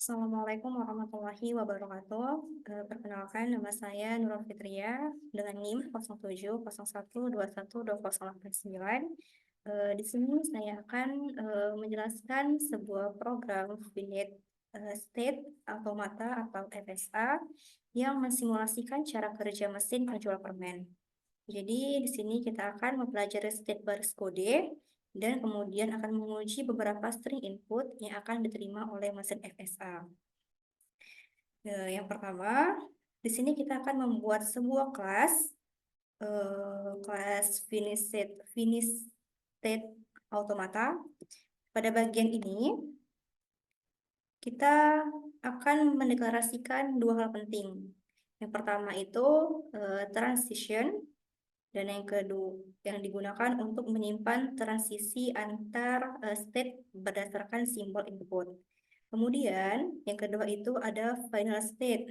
Assalamualaikum warahmatullahi wabarakatuh. Perkenalkan, nama saya Nurul Fitria dengan NIM 0701212089. Di sini saya akan menjelaskan sebuah program Finite State Automata atau FSA yang mensimulasikan cara kerja mesin penjual permen. Jadi di sini kita akan mempelajari state baris kode dan kemudian akan menguji beberapa string input yang akan diterima oleh mesin FSA. Yang pertama, di sini kita akan membuat sebuah kelas, kelas finish state automata. Pada bagian ini, kita akan mendeklarasikan dua hal penting. Yang pertama itu transition, dan yang kedua yang digunakan untuk menyimpan transisi antar state berdasarkan simbol input. Kemudian yang kedua itu ada final state.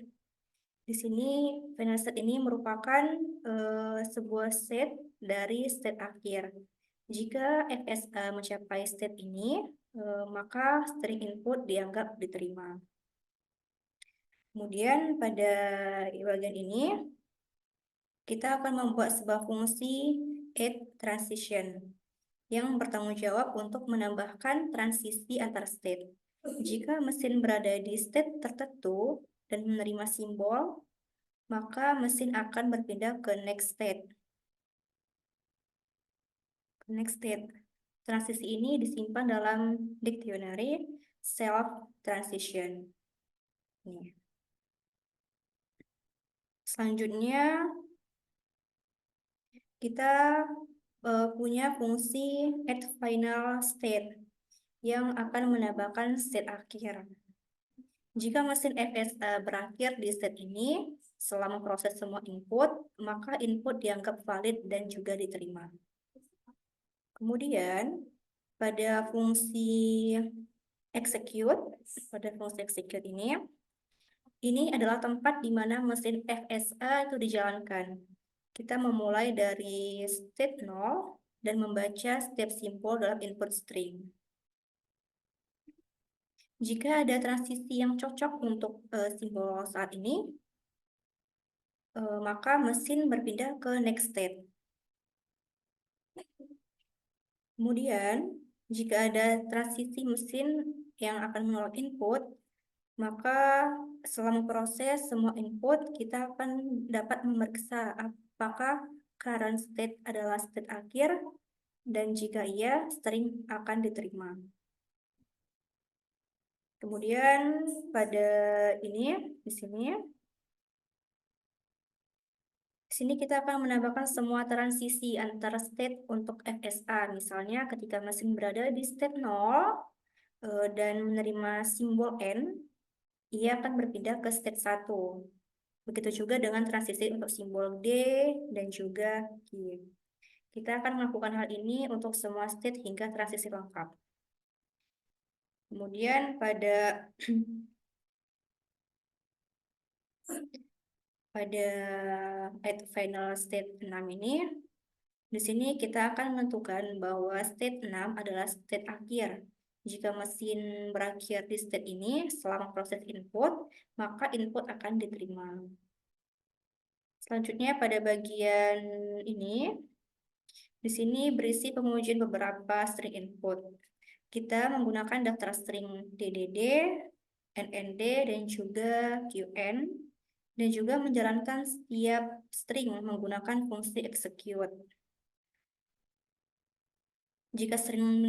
Di sini final state ini merupakan sebuah set dari state akhir. Jika FSA mencapai state ini, maka string input dianggap diterima. Kemudian pada bagian ini kita akan membuat sebuah fungsi add transition yang bertanggung jawab untuk menambahkan transisi antar state. Jika mesin berada di state tertentu dan menerima simbol, maka mesin akan berpindah ke next state. Transisi ini disimpan dalam dictionary self transition. Selanjutnya kita punya fungsi add final state yang akan menambahkan state akhir. Jika mesin FSA berakhir di state ini, selama proses semua input, maka input dianggap valid dan juga diterima. Kemudian, pada fungsi execute ini adalah tempat di mana mesin FSA itu dijalankan. Kita memulai dari state 0 dan membaca step simbol dalam input string. Jika ada transisi yang cocok untuk simbol saat ini, maka mesin berpindah ke next state. Kemudian, jika ada transisi mesin yang akan menolak input, maka selama proses semua input, kita akan dapat memeriksa apakah current state adalah state akhir, dan jika iya, string akan diterima. Kemudian pada di sini kita akan menambahkan semua transisi antara state untuk FSA. Misalnya ketika mesin berada di state 0 dan menerima simbol N, ia akan berpindah ke state 1. Begitu juga dengan transisi untuk simbol D dan juga Q. Kita akan melakukan hal ini untuk semua state hingga transisi lengkap. Kemudian pada at final state 6 ini, di sini kita akan menentukan bahwa state 6 adalah state akhir. Jika mesin berakhir di state ini selama proses input, maka input akan diterima. Selanjutnya pada bagian ini, di sini berisi pengujian beberapa string input. Kita menggunakan daftar string DDD, NND, dan juga QN, dan juga menjalankan setiap string menggunakan fungsi execute. Jika string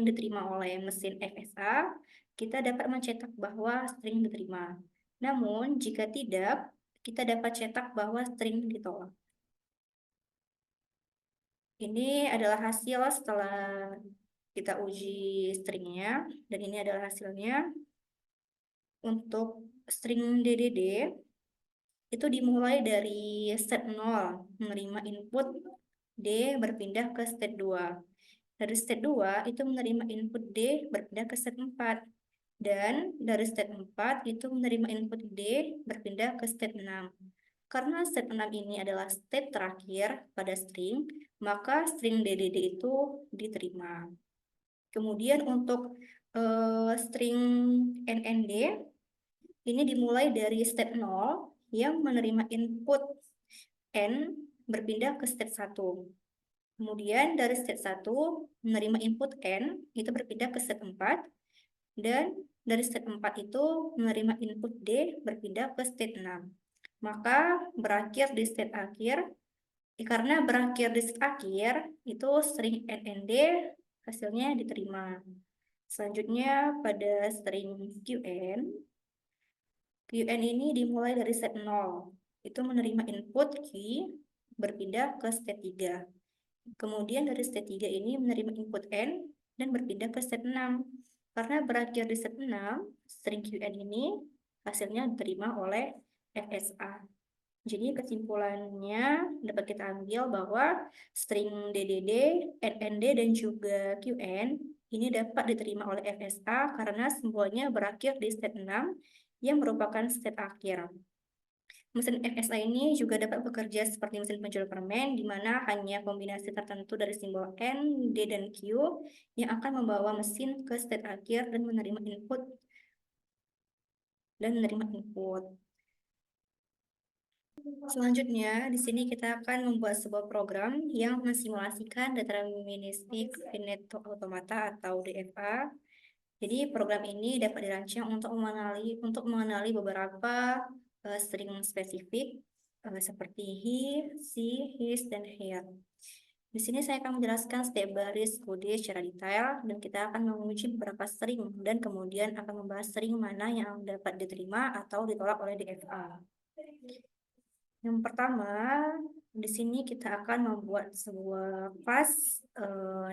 diterima oleh mesin FSA, kita dapat mencetak bahwa string diterima. Namun, jika tidak, kita dapat cetak bahwa string ditolak. Ini adalah hasil setelah kita uji stringnya, dan ini adalah hasilnya. Untuk string DDD, itu dimulai dari state 0, menerima input D berpindah ke state 2. Dari state 2 itu menerima input D berpindah ke state 4. Dan dari state 4 itu menerima input D berpindah ke state 6. Karena state 6 ini adalah state terakhir pada string, maka string DDD itu diterima. Kemudian untuk string NND ini dimulai dari state 0 yang menerima input N berpindah ke state 1. Kemudian dari state 1 menerima input N itu berpindah ke state 4. Dan dari state 4 itu menerima input D berpindah ke state 6. Maka berakhir di state akhir. Karena berakhir di state akhir, itu string NND hasilnya diterima. Selanjutnya pada string QN ini dimulai dari state 0. Itu menerima input Q berpindah ke state 3. Kemudian dari state 3 ini menerima input N dan berpindah ke state 6. Karena berakhir di state 6, string QN ini hasilnya diterima oleh FSA. Jadi kesimpulannya dapat kita ambil bahwa string DDD, NND, dan juga QN ini dapat diterima oleh FSA karena semuanya berakhir di state 6 yang merupakan state akhir. Mesin FSA ini juga dapat bekerja seperti mesin penjual permen, di mana hanya kombinasi tertentu dari simbol N, D, dan Q yang akan membawa mesin ke state akhir dan menerima input. Selanjutnya, di sini kita akan membuat sebuah program yang mensimulasikan deterministic finite automata atau DFA. Jadi program ini dapat dirancang untuk mengenali beberapa string spesifik seperti he, she, his, dan her. Di sini saya akan menjelaskan setiap baris kode secara detail dan kita akan menguji beberapa string dan kemudian akan membahas string mana yang dapat diterima atau ditolak oleh DFA. Yang pertama, di sini kita akan membuat sebuah class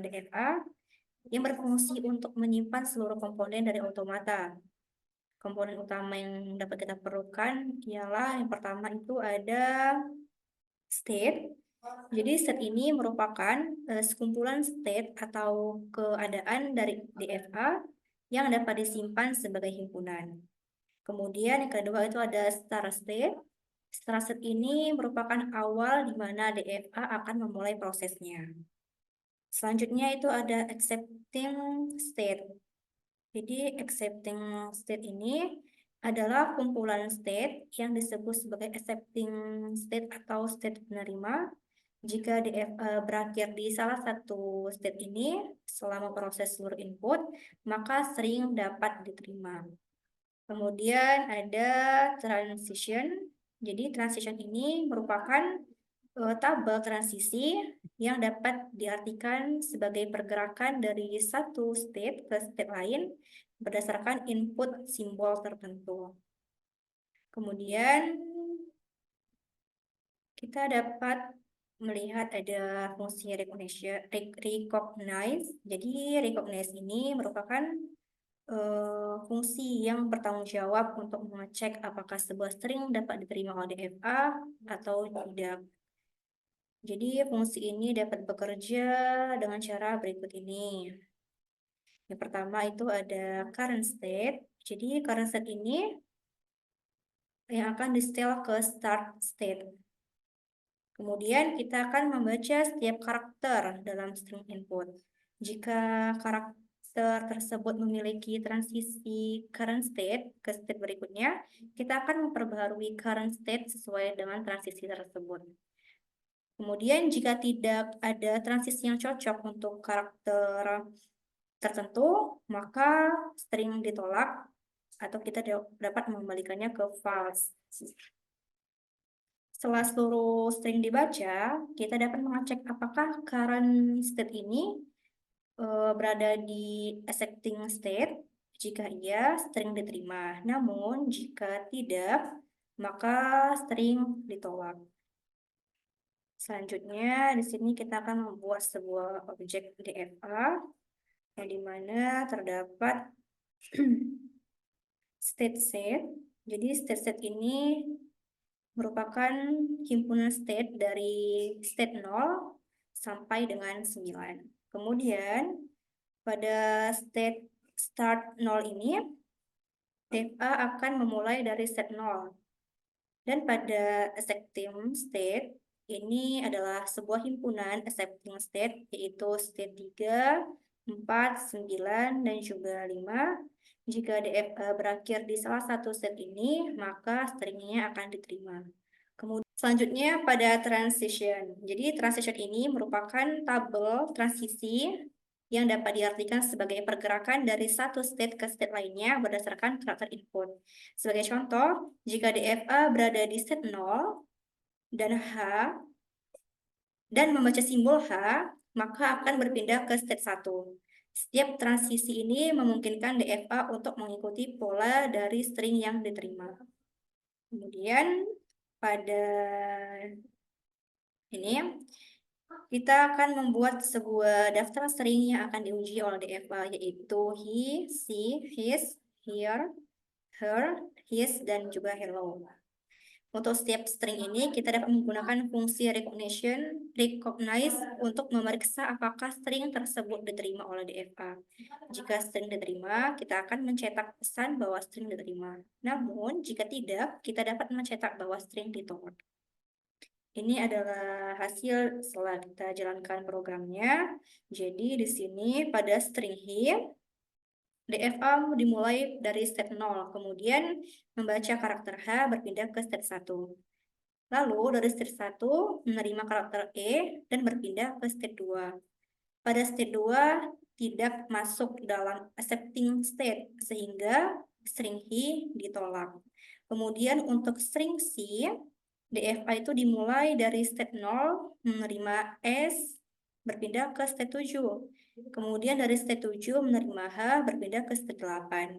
DFA yang berfungsi untuk menyimpan seluruh komponen dari automata. Komponen utama yang dapat kita perlukan ialah yang pertama itu ada state. Jadi state ini merupakan sekumpulan state atau keadaan dari DFA yang dapat disimpan sebagai himpunan. Kemudian yang kedua itu ada start state. Start state ini merupakan awal di mana DFA akan memulai prosesnya. Selanjutnya itu ada accepting state. Jadi accepting state ini adalah kumpulan state yang disebut sebagai accepting state atau state penerima. Jika DFA berakhir di salah satu state ini selama proses seluruh input, maka string dapat diterima. Kemudian ada transition. Jadi transition ini merupakan tabel transisi yang dapat diartikan sebagai pergerakan dari satu state ke state lain berdasarkan input simbol tertentu. Kemudian kita dapat melihat ada fungsi recognize. Jadi recognize ini merupakan fungsi yang bertanggung jawab untuk mengecek apakah sebuah string dapat diterima oleh DFA atau tidak. Jadi fungsi ini dapat bekerja dengan cara berikut ini. Yang pertama itu ada current state. Jadi current state ini yang akan di-setel ke start state. Kemudian kita akan membaca setiap karakter dalam string input. Jika karakter tersebut memiliki transisi current state ke state berikutnya, kita akan memperbaharui current state sesuai dengan transisi tersebut. Kemudian jika tidak ada transisi yang cocok untuk karakter tertentu, maka string ditolak atau kita dapat mengembalikannya ke false. Setelah seluruh string dibaca, kita dapat mengecek apakah current state ini berada di accepting state. Jika iya, string diterima. Namun, jika tidak, maka string ditolak. Selanjutnya, di sini kita akan membuat sebuah objek DFA yang dimana terdapat state set. Jadi state set ini merupakan himpunan state dari state 0 sampai dengan 9. Kemudian pada state start 0 ini DFA akan memulai dari state 0. Dan pada accepting state ini adalah sebuah himpunan accepting state, yaitu state 3, 4, 9, dan juga 5. Jika DFA berakhir di salah satu set ini, maka stringnya akan diterima. Kemudian selanjutnya pada transition. Jadi transition ini merupakan tabel transisi yang dapat diartikan sebagai pergerakan dari satu state ke state lainnya berdasarkan karakter input. Sebagai contoh, jika DFA berada di state 0 dan H dan membaca simbol H, maka akan berpindah ke state 1. Setiap transisi ini memungkinkan DFA untuk mengikuti pola dari string yang diterima. Kemudian pada ini kita akan membuat sebuah daftar string yang akan diuji oleh DFA, yaitu he, she, his, here, her, his, dan juga hello. Untuk setiap string ini, kita dapat menggunakan fungsi recognize untuk memeriksa apakah string tersebut diterima oleh DFA. Jika string diterima, kita akan mencetak pesan bahwa string diterima. Namun, jika tidak, kita dapat mencetak bahwa string ditolak. Ini adalah hasil setelah kita jalankan programnya. Jadi, di sini pada string he, DFA dimulai dari state 0, kemudian membaca karakter H berpindah ke state 1. Lalu dari state 1 menerima karakter E dan berpindah ke state 2. Pada state 2 tidak masuk dalam accepting state, sehingga string he ditolak. Kemudian untuk string C, DFA itu dimulai dari state 0 menerima S berpindah ke state 7. Kemudian dari state 7 menerima H berpindah ke state 8.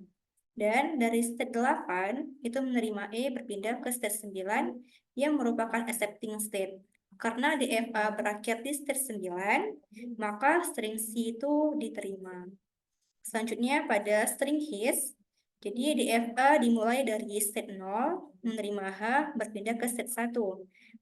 Dan dari state 8 itu menerima E berpindah ke state 9 yang merupakan accepting state. Karena DFA berakhir di state 9, maka string C itu diterima. Selanjutnya pada string his, jadi DFA dimulai dari state 0 menerima H berpindah ke state 1.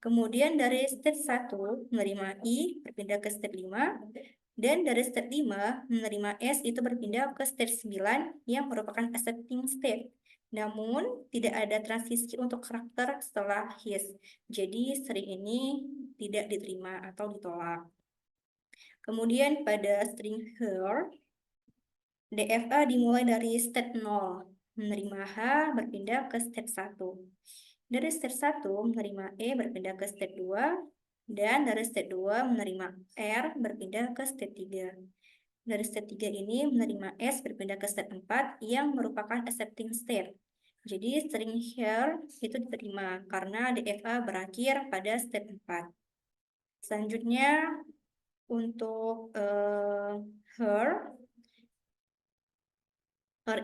Kemudian dari state 1 menerima I berpindah ke state 5. Dan dari state 5 menerima S itu berpindah ke state 9 yang merupakan accepting state. Namun tidak ada transisi untuk karakter setelah his. Jadi string ini tidak diterima atau ditolak. Kemudian pada string her, DFA dimulai dari state 0 menerima H berpindah ke state 1. Dari state 1 menerima E berpindah ke state 2. Dan dari state 2 menerima R berpindah ke state 3. Dari state 3 ini menerima S berpindah ke state 4 yang merupakan accepting state. Jadi string here itu diterima karena DFA berakhir pada state 4. Selanjutnya untuk her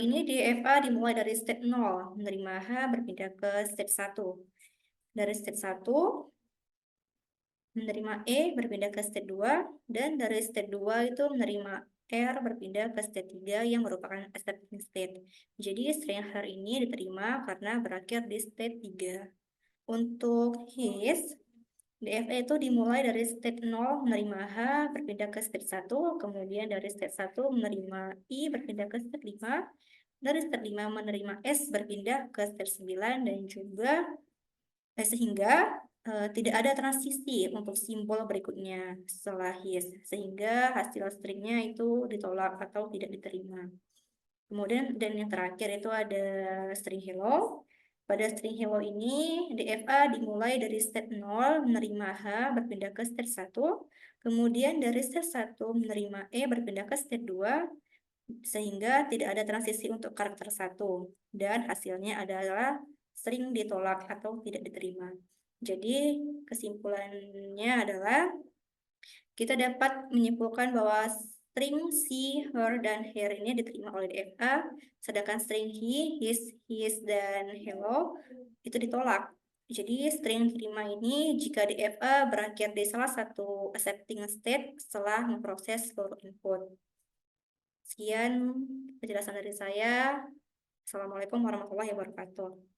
ini DFA dimulai dari state 0 menerima H berpindah ke state 1. Dari state 1 menerima E berpindah ke state 2, dan dari state 2 itu menerima R berpindah ke state 3 yang merupakan accepting state. Jadi string her ini diterima karena berakhir di state 3. Untuk his, DFA itu dimulai dari state 0 menerima H berpindah ke state 1, kemudian dari state 1 menerima I berpindah ke state 5, dari state 5 menerima S berpindah ke state 9, dan juga sehingga tidak ada transisi untuk simbol berikutnya setelah his, sehingga hasil stringnya itu ditolak atau tidak diterima. Kemudian dan yang terakhir itu ada string hello. Pada string hello ini DFA dimulai dari state 0 menerima H berpindah ke state 1, kemudian dari state 1 menerima E berpindah ke state 2, sehingga tidak ada transisi untuk karakter 1, dan hasilnya adalah string ditolak atau tidak diterima. Jadi kesimpulannya adalah kita dapat menyimpulkan bahwa string she, her, dan her ini diterima oleh DFA, sedangkan string he, his, dan hello itu ditolak. Jadi string diterima ini jika DFA berakhir di salah satu accepting state setelah memproses seluruh input. Sekian penjelasan dari saya. Assalamualaikum warahmatullahi wabarakatuh.